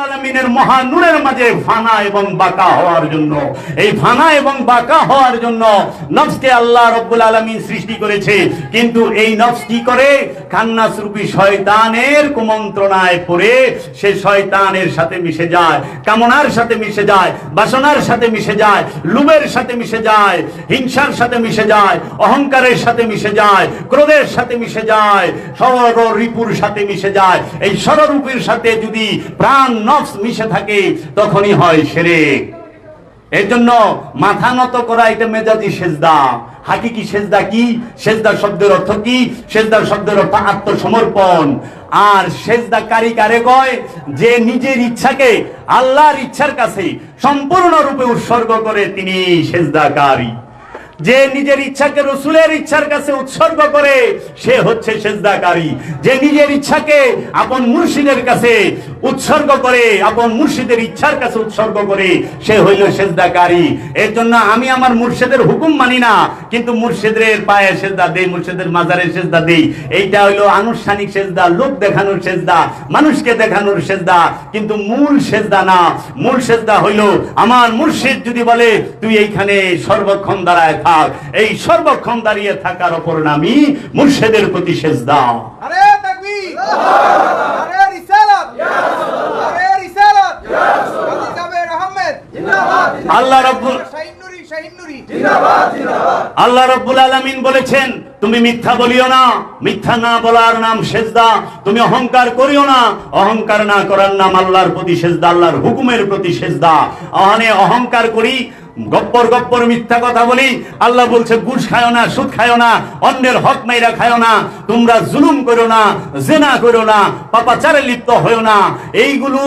আলামিনের মহানূরের মাঝে ফানা এবং বাঁকা হওয়ার জন্য, এই ফানা এবং বাঁকা হওয়ার জন্য নফসকে আল্লাহ রাব্বুল আলামিন সৃষ্টি করেছে। কিন্তু এই নফস কি করে? খান্নাস রূপী শয়তানের কুমন্ত্রণায় পড়ে সে শয়তানের সাথে মিশে যায়, কামনার সাথে মিশে যায়, বাসনার সাথে মিশে যায়, লোভের সাথে মিশে যায়, হিংসার সাথে মিশে যায়, অহংকারের সাথে মিশে যায়, ক্রোধের সাথে মিশে যায়, ষড়রিপুর সাথে মিশে যায়। এই ষড়রিপুর সাথে যদি প্রাণ নফস মিশে থাকে তখনই হয় শিরক। এর জন্য মাথা নত করা এটা মেজাজি সেজদা। হাকিকি সেজদা কি? সেজদা শব্দের অর্থ কি? সেজদা শব্দের অর্থ আত্মসমর্পণ। আর সেজদা কারি কারে কয়? যে নিজের ইচ্ছাকে আল্লাহর ইচ্ছার কাছে সম্পূর্ণরূপে উৎসর্গ করে তিনি সেজদাকারী। যে নিজের ইচ্ছাকে রাসূলের ইচ্ছার কাছে উৎসর্গ করে সে হচ্ছে সেজদাকারী। যে নিজের ইচ্ছাকে আপন মুর্শিদের কাছে উৎসর্গ করে, আপন মুর্শিদের ইচ্ছার কাছে উৎসর্গ করে সে হইল সেজদাকারী। এর জন্য আমি আমার মুর্শিদের হুকুম মানি না, কিন্তু মুর্শিদের পায়ে সেজদা দেই, মুর্শিদের মাজারে সেজদা দেই। এইটা হইলো আনুষ্ঠানিক সেজদা, লোক দেখানোর সেজদা, মানুষকে দেখানোর সেজদা, কিন্তু মূল সেজদা না। মূল সেজদা হইলো আমার মুর্শিদ যদি বলে তুই এইখানে সর্বক্ষণ দাঁড়ায় থাক, এই সর্বক্ষণ দাঁড়িয়ে থাকার অপর নামই মুর্শিদের প্রতি সেজদা। আরে তাকবীর, আরে রিসালাত, আরে রিসালাত, গাজী জাবের আহমেদ জিন্দাবাদ। আল্লাহ রাব্বুল শাহিন নুরি জিন্দাবাদ জিন্দাবাদ। আল্লাহ রাব্বুল আলামিন বলেছেন তুমি মিথ্যা বলিও না, মিথ্যা না বলার নাম সেজদা। তুমি অহংকার করিও না, অহংকার না করার নাম আল্লাহর প্রতি সেজদা, আল্লাহর হুকুমের প্রতি সেজদা। অহংকার করি, গপ্পর মিথ্যা কথা বলি, আল্লাহ বলছে ঘুষ খায়ো না, সুদ খায়ো না, অন্যের হক মাইরা খায়ো না, তোমরা জুলুম করো না, জেনা করো না, পাপাচারে লিপ্ত হয়ো না। এইগুলো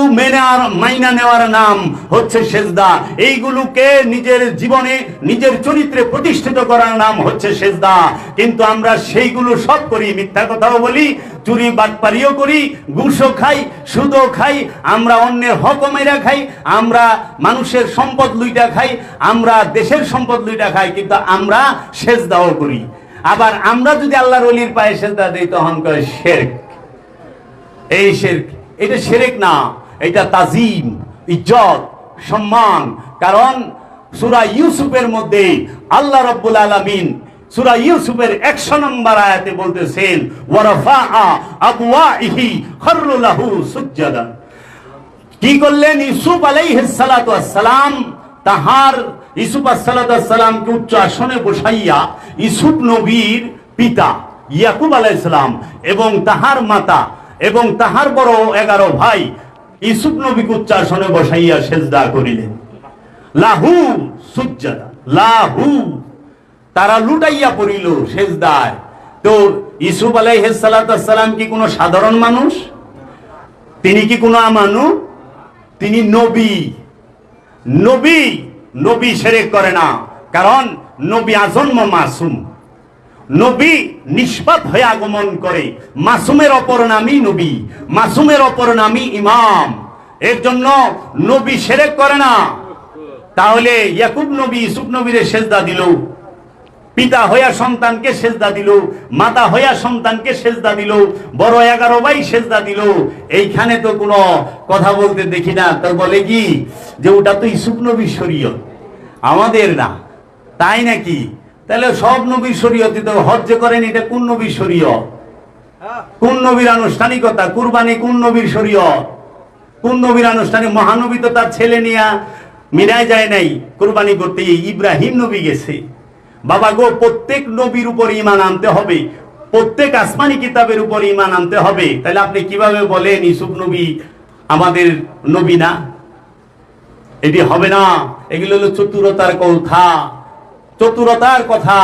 মাইনা নেওয়ার নাম হচ্ছে সেজদা। এইগুলোকে নিজের জীবনে নিজের চরিত্রে প্রতিষ্ঠিত করার নাম হচ্ছে সেজদা। কিন্তু আমরা সেইগুলো সব করি, মিথ্যা কথাও বলি, চুরি বাটপারিও করি, ঘুষও খাই, সুদও খাই, আমরা অন্যের হক মাইরা খাই, আমরা মানুষের সম্পদ লুইটা খাই, আমরা দেশের সম্পদ লুইটা খাই, কিন্তু আমরা সেজদাও করি। আবার আমরা যদি আল্লাহর ওলির পায়ে সেজদা দেই তখন কয় শিরক। এই শিরক, এটা শিরক না, এটা তাজিম, ইজ্জত, সম্মান। কারণ সূরা ইউসুফের মধ্যে আল্লাহ রাব্বুল আলামিন সূরা ইউসুফের 100 নম্বর আয়াতে বলতেছেন ওয়ারাফাআ আবওয়াইহি খাররু লাহু সুজদান। কি করলেন? ইউসুফ আলাইহিস সালাতু ওয়াস সালাম তাহার ইউসুফ আলাইহিস সালামকে উচ্চ আসনে বসাইয়া ইউসুফ নবীর পিতা ইয়াকুব আলাইহিস সালাম এবং তাহার মাতা এবং তাহার বড় 11 ভাই ইউসুফ নবীকে উচ্চ আসনে বসাইয়া সেজদা করিলেন। লাহু সুজদা, লাহু, তারা লুটাইয়া পড়িল সেজদায়। তো ইউসুফ আলাইহিস সালাম কি কোনো সাধারণ মানুষ? তিনি কি কোনো আমানু? তিনি নবী। নবী নবী শিরক করে না, কারণ নবী আজন্ম মাসুম। নবী নিষ্পাপ হয়ে আগমন করে। মাসুমের অপর নামই নবী, মাসুমের অপর নামই ইমাম। এর জন্য নবী শিরক করে না। তাহলে ইয়াকুব নবী ইউসুফ নবীরে সেজদা দিল, পিতা হইয়া সন্তানকে সেজদা দিল, মাতা হইয়া সন্তানকে সেজদা দিল, বড় 11 ভাই সেজদা দিল। এইখানে তো কোনো কথা বলতে দেখি না। তো বলে কি যে ওটা তো ইউসুফ নবীর শরীয়ত, আমাদের না, তাই নাকি? তাহলে সব নবীর শরীয়তে তো হজ যে করেন, এটা কোন নবীর শরীয়ত? কোন নবীর আনুষ্ঠানিকতা? কুরবানি কোন নবীর শরীয়ত? কোন নবীর আনুষ্ঠানিক? মহানবী তো তার ছেলে নিয়া মিনায় যায় নাই কুরবানি করতে, ইব্রাহিম নবী গেছে। বাবা গো, প্রত্যেক নবীর উপর ঈমান আনতে হবে, প্রত্যেক আসমানি কিতাবের উপর ঈমান আনতে হবে। তাহলে আপনি কিভাবে বলেন ইউসুফ নবী আমাদের নবী না? এটি হবে না। এগুলো হলো চতুরতার কথা, চতুরতার কথা।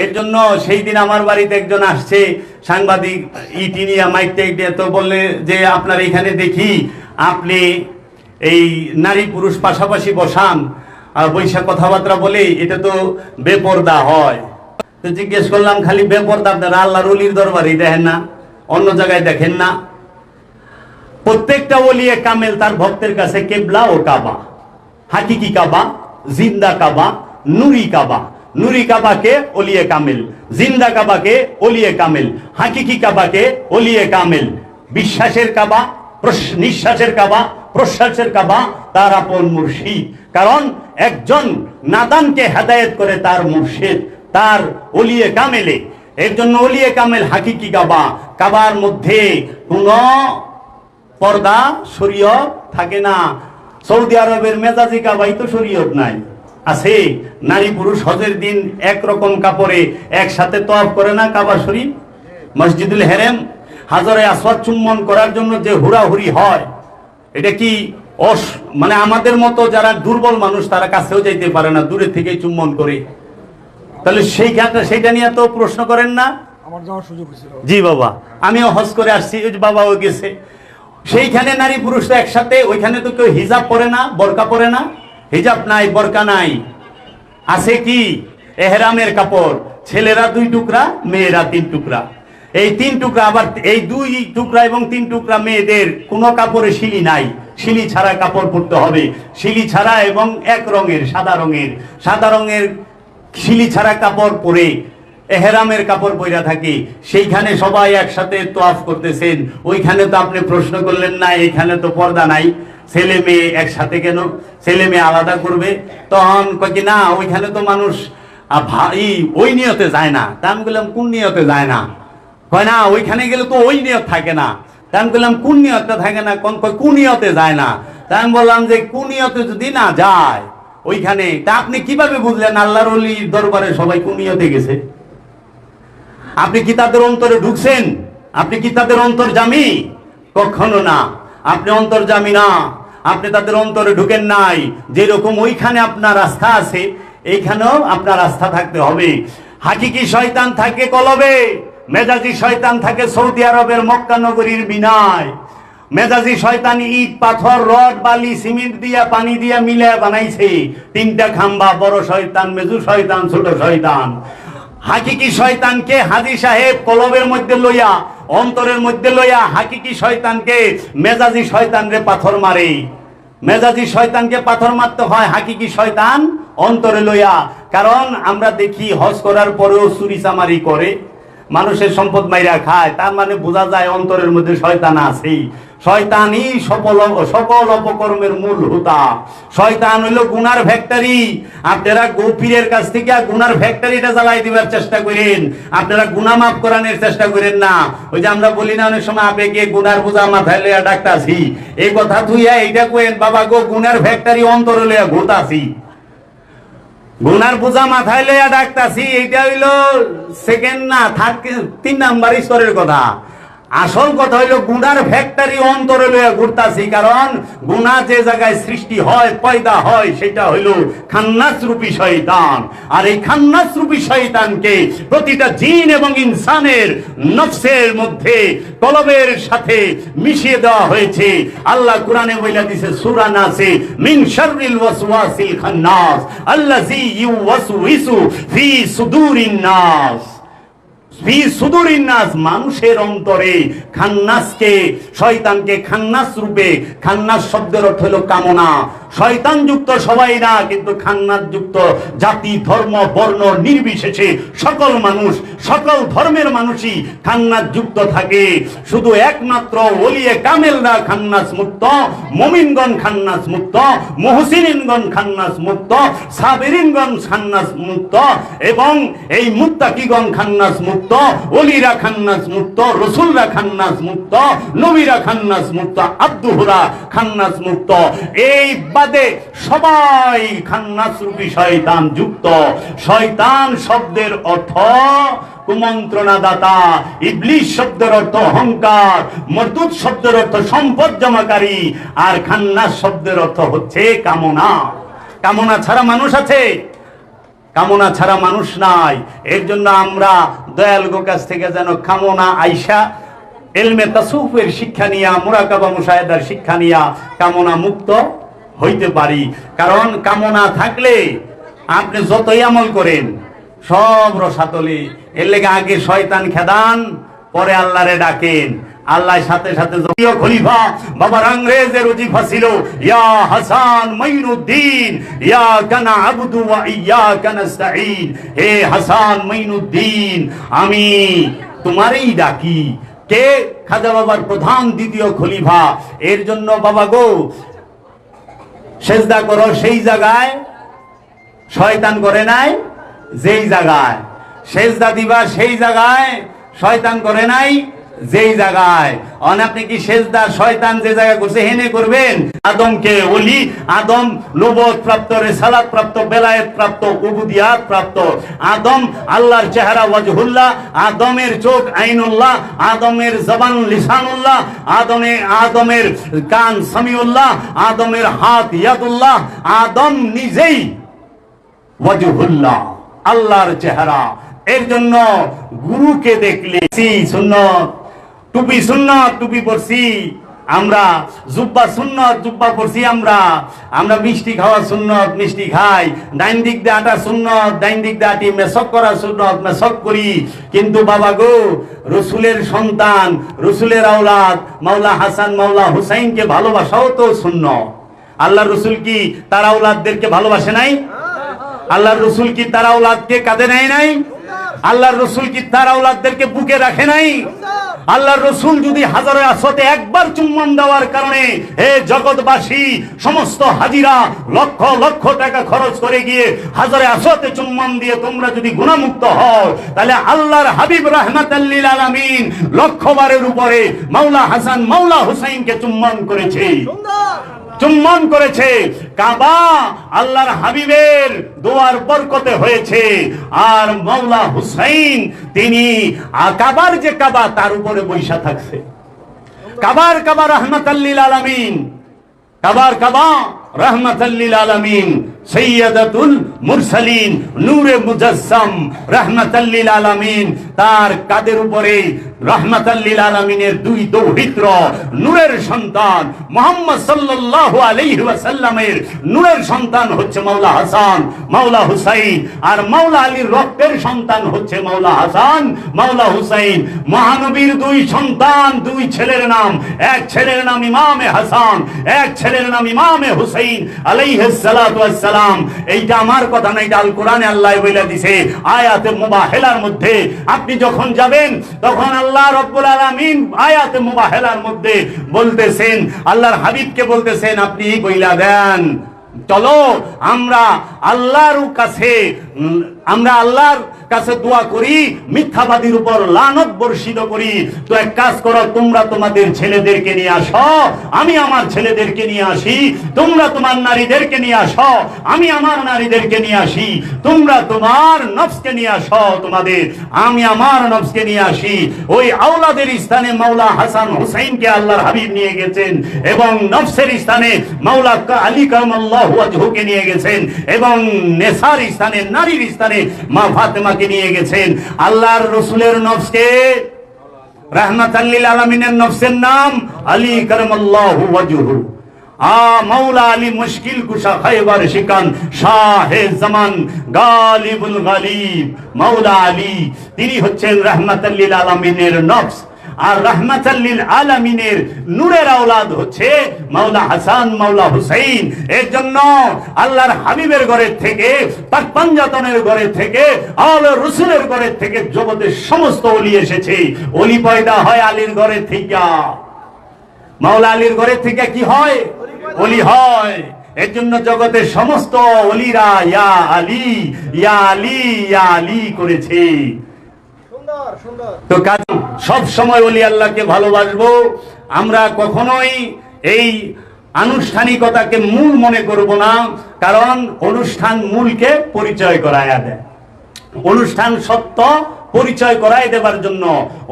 এর জন্য সেই দিন আমার বাড়িতে একজন আসছে সাংবাদিক, ইটি নিয়ে মাইক টেক, তো বললে যে আপনার এখানে দেখি আপনি এই নারী পুরুষ পাশাপাশি বসান আর বৈশা কথাবার্তা বলে, এটা তো বেপর্দা হয়। তো জিজ্ঞেস করলাম খালি বেপর্দা আপনারা আল্লাহর ওলির দরবারে দেখেন না, অন্য জায়গায় দেখেন না? প্রত্যেকটা ওলিয়ে কামেল তার ভক্তের কাছে কেবলা ও কাবা, হাকিকি কাবা, জিন্দা কাবা, নুরি কাবা। নুরি কাবাকে ওলিয়ে কামেল, জিন্দা কাবাকে ওলিয়ে কামেল, হাকিকি কাবাকে ওলিয়ে কামেল। বিশ্বাসের কাবা, নিঃশ্বাসের কাবা, প্রশ্বাসের কাবা তার আপন মুর্শিদ। কারণ একজন নাদানকে হেদায়েত করে তার মুর্শিদ, তার ওলিয়ে কামেলে। এর জন্য ওলিয়ে কামেল হাকিকি কাবা। কাবার মধ্যে কোনো পর্দা শরীয়ত থাকে না। সৌদি আরবের মেজাজি কাবাই তো শরীয়ত নাই, আছে নারী পুরুষ হজের দিন একরকম কাপড়ে একসাথে তওয়াফ করে না কাবা শরীফ। মসজিদুল হেরেম হাজরে আসওয়াদ চুম্বন করার জন্য যে হুড়াহুড়ি হয়, এটা কি মানে আমাদের মতো যারা দুর্বল মানুষ তারা কাছেও যাইতে পারে না, দূরে থেকে চুম্বন করে। তাহলে সেইটা নিয়ে তো প্রশ্ন করেন না। আমার যাওয়ার সুযোগ হয়েছিল। জি বাবা, আমিও হজ করে আসছি, ওই যে বাবাও গেছে। সেইখানে নারী পুরুষ তো একসাথে, ওইখানে তো কেউ হিজাব পরে না, বোরকা পরে না। হিজাব নাই, বোরকা নাই, আছে কি এহরামের কাপড়। ছেলেরা 2 টুকরা, মেয়েরা 3 টুকরা। এই 3 টুকরা, আবার এই 2 টুকরা এবং 3 টুকরা মেয়েদের কোনো কাপড়ে শিলি নাই, শিলি ছাড়া কাপড় পরতে হবে। শিলি ছাড়া এবং এক রঙের সাদা রঙের শিলি ছাড়া কাপড় পরে এহরামের কাপড় পইরা থাকি। সেইখানে সবাই একসাথে তোয়াফ করতেছেন। ওইখানে তো আপনি প্রশ্ন করলেন না, এখানে তো পর্দা নাই, ছেলে মেয়ে একসাথে কেন, ছেলে মেয়ে আলাদা করবে? তখন কয় কি না, ওইখানে তো মানুষ ওই নিয়তে যায় না। তা আমি বললাম কোন নিয়তে যায় না? কয় না ওইখানে গেলে তো ওই নিয়ত থাকে না। তা আমি বললাম কোন নিয়তে থাকে না? কোন নিয়তে যায় না? তা আমি বললাম যে কোন নিয়তে যদি না যায় ওইখানে, তা আপনি কিভাবে বুঝলেন আল্লাহর ওলির দরবারে সবাই কোন নিয়তে গেছে? আপনি কি তাদের অন্তরে ঢুকছেন? আপনি কি তাদের অন্তর্জামী? কখনো না, আপনি অন্তর্জামী না, আপনি তাদের অন্তরে ঢুকেন নাই। যেরকম ওইখানে আপনার আস্থা আছে, এইখানেও আপনার আস্থা থাকতে হবে। হাকিকি শয়তান থাকে কলবে, মেজাজি শয়তান থাকে সৌদি আরবের মক্কা নগরীর বিনায়। মেজাজি শয়তান ইট পাথর রড বালি সিমেন্ট দিয়া পানি দিয়া মিলে বানাইছে 3টা খাম্বা। বড় শয়তান, মেজু শয়তান, ছোট শয়তান। হাকিকি শয়তানকে হাজী সাহেব কলবের মধ্যে লইয়া, অন্তরের মধ্যে লইয়া হাকিকি শয়তানকে মেজাজি শয়তানরে পাথর মারে। মেজাজি শয়তানকে পাথর মারতে হয় হাকিকি শয়তান অন্তরে লইয়া। কারণ আমরা দেখি হজ করার পরেও চুরি চামারি করে, মানুষের সম্পদ মাইরা খায়, তার মানে বোঝা যায় অন্তরের মধ্যে শয়তান আছেই। শয়তানই সকল অপকর্মের মূল হোতা। শয়তান হইল গুনার ফ্যাক্টরি। আপনারা গোপীরের কাছ থেকে গুনার ফ্যাক্টরিটা জ্বালাই দিবার চেষ্টা করেন, আপনারা গুনাহ মাফ করানোর চেষ্টা করেন না। ওই যে আমরা বলি না অনেক সময় আবেগে গুনার বোঝা মাথায় লইয়া ডাকতাছি, এই কথা তুইয়া এইটা কইেন বাবা গো, গুনার ফ্যাক্টরি অন্তরে লইয়া ঘুরতাছি, গুনার বোঝা মাথায় লইয়া ডাকতাছি। এইটা হইল সেকেন্ড না, 3 নাম্বার স্তরের কথা। আসল কথা হইল গুনার ফ্যাক্টরি অন্তরে লইয়া ঘুরতাছি। কারণ গুনাহ যে জায়গায় সৃষ্টি হয়, পয়দা হয়, সেটা হইল খান্নাস রূপী শয়তান। আর এই খান্নাস রূপী শয়তানকে প্রতিটা জিন এবং ইনসানের নফসের মধ্যে কলবের সাথে মিশিয়ে দেওয়া হয়েছে। আল্লাহ কোরআনে বইলা দিয়েছে সূরা নাসে, মিন শাররিল ওয়াসওয়াসিল খান্নাস আল্লাযী ইউওয়াসউইসু ফি সুদুরিন নাস। মানুষের অন্তরে খান্নাসকে, শয়তানকে খান্নাস রূপে, খান্নাস শব্দের অর্থ হলো কামনা। শয়তান যুক্ত সবাই না, কিন্তু খান্নাস যুক্ত জাতি ধর্ম বর্ণ নির্বিশেষে সকল মানুষ, সকল ধর্মের মানুষই খান্নাস যুক্ত থাকে। শুধু একমাত্র ওলিয়ে কামেলরা খান্নাস মুক্ত, মুমিনগণ খান্নাস মুক্ত, মুহসিনিনগণ খান্নাস মুক্ত, সাবিরিনগণ খান্নাস মুক্ত, এবং এই মুত্তাকিগণ খান্নাস মুক্ত, ওলিরা খান্নাস মুক্ত, রাসূলরা খান্নাস মুক্ত, নবীরা খান্নাস মুক্ত, আব্দুহুরা খান্নাস মুক্ত। এই বাদে সবাই খান্নাস রূপী শয়তান যুক্ত। শয়তান শব্দের অর্থ কুমন্ত্রণা দাতা, ইবলিস শব্দের অর্থ অহংকার, মরদুদ শব্দের অর্থ সম্পদ জমাকারী, আর খান্নাস শব্দের অর্থ হচ্ছে কামনা। কামনা ছাড়া মানুষ আছে? কামনা ছাড়া মানুষ নাই। এর জন্য আমরা দয়াল গো কাছ থেকে যেন কামনা আইসা ইলমে তাসাউফের শিক্ষা নিয়া, মুরাকাবা মুশাহাদার শিক্ষা নিয়া কামনা মুক্ত হইতে পারি। কারণ কামনা থাকলে আপনি যতই আমল করেন সব রসাতলে। এর লেগে আগে শয়তান খেদান, পরে আল্লাহরে ডাকেন। আল্লাহ সাথে সাথে খলিফা বাবার ইংরেজের ওজিফা ছিল, ইয়া হাসান মাইনুদ্দিন ইয়াকা না'বুদু ওয়া ইয়াকা নাস্তাঈন। হে হাসান মাইনুদ্দিন, আমি তোমারই ডাকি, কে? খাজা বাবার প্রধান দ্বিতীয় খলিফা। এর জন্য বাবা গো, সেজদা করো সেই জায়গায় শয়তান করে নাই যেই জায়গায়, সেজদা দিবা সেই জায়গায় শয়তান করে নাই যেই জায়গায়। আপনি কি সেজদা শয়তান যে জায়গায় করছে হেনে করবেন? আদমকে ওলি, আদম নবুয়ত প্রাপ্ত, রিসালাত প্রাপ্ত, বেলায়েত প্রাপ্ত, উবুদিয়াত প্রাপ্ত। আদম আল্লাহর চেহারা ওয়াজহুল্লাহ, আদমের চোখ আইনুল্লাহ, আদমের জবান লিসানুল্লাহ, আদমের কান সামিউল্লাহ, আদমের হাত ইয়াদুল্লাহ। আদম নিজেই ওয়াজহুল্লাহ, আল্লাহর চেহারা। এর জন্য গুরুকে দেখলে সুন্নত, টুপি সুন্নত, টুপি পরছি আমরা, জুব্বা সুন্নত, জুব্বা পরছি আমরা। আমরা মিষ্টি খাওয়া সুন্নত, মিষ্টি খাই। ডাইন দিক দিয়ে আটা সুন্নত, ডাইন দিক দিয়ে আটি। মেসক করা সুন্নত, মেসক করি। কিন্তু বাবা গো, রসুলের সন্তান, রসুলের আওলাদ মাওলা হাসান মাওলা হুসাইনকে ভালোবাসাও তো সুন্নত। আল্লাহর রসুল কি তার আওলাদদেরকে ভালোবাসে নাই? আল্লাহর রসুল কি তার আওলাদকে কাঁধে নেয় নাই? আল্লাহর রসুল কি তার আওলাদদেরকে বুকে রাখে নাই? আল্লাহর রসুল যদি হাজারে আসতে একবার চুম্বন দেওয়ার কারণে হে জগৎবাসী সমস্ত হাজিরা লক্ষ লক্ষ টাকা খরচ করে গিয়ে হাজারে আসতে চুম্বন দিয়ে তোমরা যদি গুনাহমুক্ত হও, তাহলে আল্লাহর হাবিব রাহমাতাল লিল আলামিন লক্ষবারের উপরে মাওলা হাসান মাওলা হুসাইনকে চুম্বন করেছে, চুম্বন করেছে। কাবা আল্লাহর হাবিবের দোয়ার বরকতে হয়েছে। আর মাওলা হুসাইন তিনি কাবার যে কাবা তার উপরে বৈশা থাকছে। কাবার কাবা রাহমাতাল লিল আলামিন, কাবার কাবা রাহমাতাল লিল আলামিন, সৈয়দাতুল মুরসালিন, নূরে মুজাসসাম রাহমাতাল লিল আলামিন। তার কাদের উপরে রাহমাতাল লিল আলামিনের দুই দৌহিত্র নূরের সন্তান মুহাম্মদ সাল্লাল্লাহু আলাইহি ওয়াসাল্লামের নূরের সন্তান হচ্ছে মাওলা হাসান মাওলা হুসাইন, আর মাওলা আলীর রক্তের সন্তান হচ্ছে মাওলা হাসান মাওলা হুসাইন। মহানবীর দুই সন্তান, দুই ছেলের নাম, এক ছেলের নাম ইমামে হাসান, এক ছেলের নাম ইমামে হুসাইন আলাইহিস সালাতু ওয়াস সালাম। এইটা আমার কথা না, এটা আল কোরআনে আল্লাহ বলে দিয়েছে আয়াতে মুবাহিলার মধ্যে। আপনি যখন যাবেন তখন আল্লাহ রাব্বুল আলামিন আয়াতে মুবাহিলার মধ্যে বলতেছেন, আল্লাহর হাবিবকে বলতেছেন আপনি কইলা দেন, চলো আমরা আল্লাহর কাছে দোয়া করি, মিথ্যাবাদীর উপর লানত বর্ষিত করি। তো এক কাজ করো, তোমরা তোমাদের ছেলেদেরকে নিয়ে আসো, আমি আমার ছেলেদেরকে নিয়ে আসি। তোমরা তোমার নারীদেরকে নিয়ে আসো, আমি আমার নারীদেরকে নিয়ে আসি। তোমরা তোমার নফসকে নিয়ে আসো তোমাদের, আমি আমার নফসকে নিয়ে আসি। ওই আওলাদের স্থানে মাওলা হাসান হুসাইনকে আল্লাহর হাবিব নিয়ে গেছেন, এবং নফসের স্থানে মাওলা আলী কারামাল্লাহু ওয়াজহুকে নিয়ে গেছেন, এবং নেসার স্থানে, নারীর স্থানে মা ফাতেমাকে নিয়ে গেছেন। আল্লাহর রসুলের নফসকে, রাহমাতাল লিল আলামিনের নফসের নাম আলী কারামাল্লাহু ওয়াজহু। মাওলা আলী মুশকিল কুশা, খায়বার শিকান, শাহে জামান, গালিবুল গালিব মাওলা আলী, তিনি হচ্ছেন রাহমাতাল লিল আলামিনের নফস। আর রাহমাতাল লিল আলামিনের নূরের আওলাদ হচ্ছে মাওলা হাসান মাওলা হুসাইন। এর জন্য আল্লাহর হাবিবের ঘরের থেকে, পাক পাঞ্জাতনের ঘরের থেকে, আলে রসুলের ঘরের থেকে জগতের সমস্ত ওলি এসেছে। ওলি পয়দা হয় আলীর ঘরের থেকে। মাওলা আলীর ঘরের থেকে কি হয়? ওলি হয়। এর জন্য জগতের সমস্ত ওলিরা ইয়া আলী ইয়া আলী ইয়া আলী করেছে। তো সব সময় ওলি আল্লাহকে ভালোবাসবো আমরা, কখনোই এই আনুষ্ঠানিকতাকে মূল মনে করব না, কারণ অনুষ্ঠান মূলকে পরিচয় করায়া দেয়। অনুষ্ঠান সত্য পরিচয় করায় দেবার জন্য,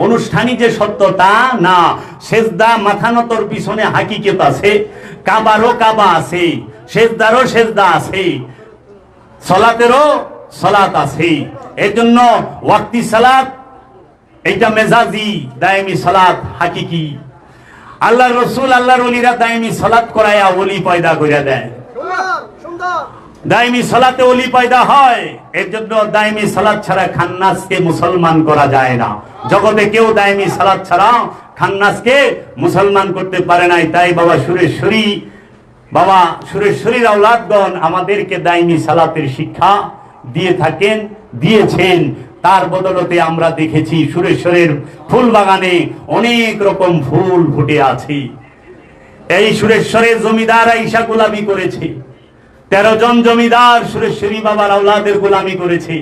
অনুষ্ঠানই যে সত্য তা না। সেজদা মাথা নতর পিছনে হাকিকত আছে, কাবারও কাবা আছে, সেজদারও সেজদা আছে, সালাতেরও সালাত আছে। এর জন্য ওয়াক্তি সালাত এইটা মেজাজি, দায়েমি সালাত হাকিকি। আল্লাহর রসুল আল্লাহর ওলিরা দায়েমি সালাত করায়া ওলি পয়দা করে দেয়। দায়েমি সালাতে ওলি পয়দা হয়। এর জন্য দায়েমি সালাত ছাড়া খান্নাসকে মুসলমান করা যায় না। জগতে কেউ দায়েমি সালাত ছাড়া খান্নাসকে মুসলমান করতে পারে নাই। তাই বাবা সুরেশ্বরীর আওলাদগণ আমাদেরকে দায়েমি সালাতের শিক্ষা দিয়ে থাকেন, দিয়েছেন। তার বদলতে আমরা দেখেছি সুরেশ্বরের ফুল বাগানে অনেক রকম ফুল ফুটে আছে। এই সুরেশ্বরের জমিদার আইসা গোলামি করেছে, 13 জন জমিদার সুরেশ্বরী বাবার আওলাদের গোলামি করেছে।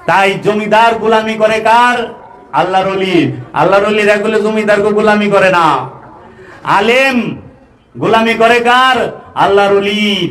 তাই জমিদার গোলামি করে কার? আল্লাহর ওলির। আল্লাহর ওলির এগুলো জমিদারকে গোলামি করে না। আলেম গোলামি করে কার? আল্লাহর ওলির।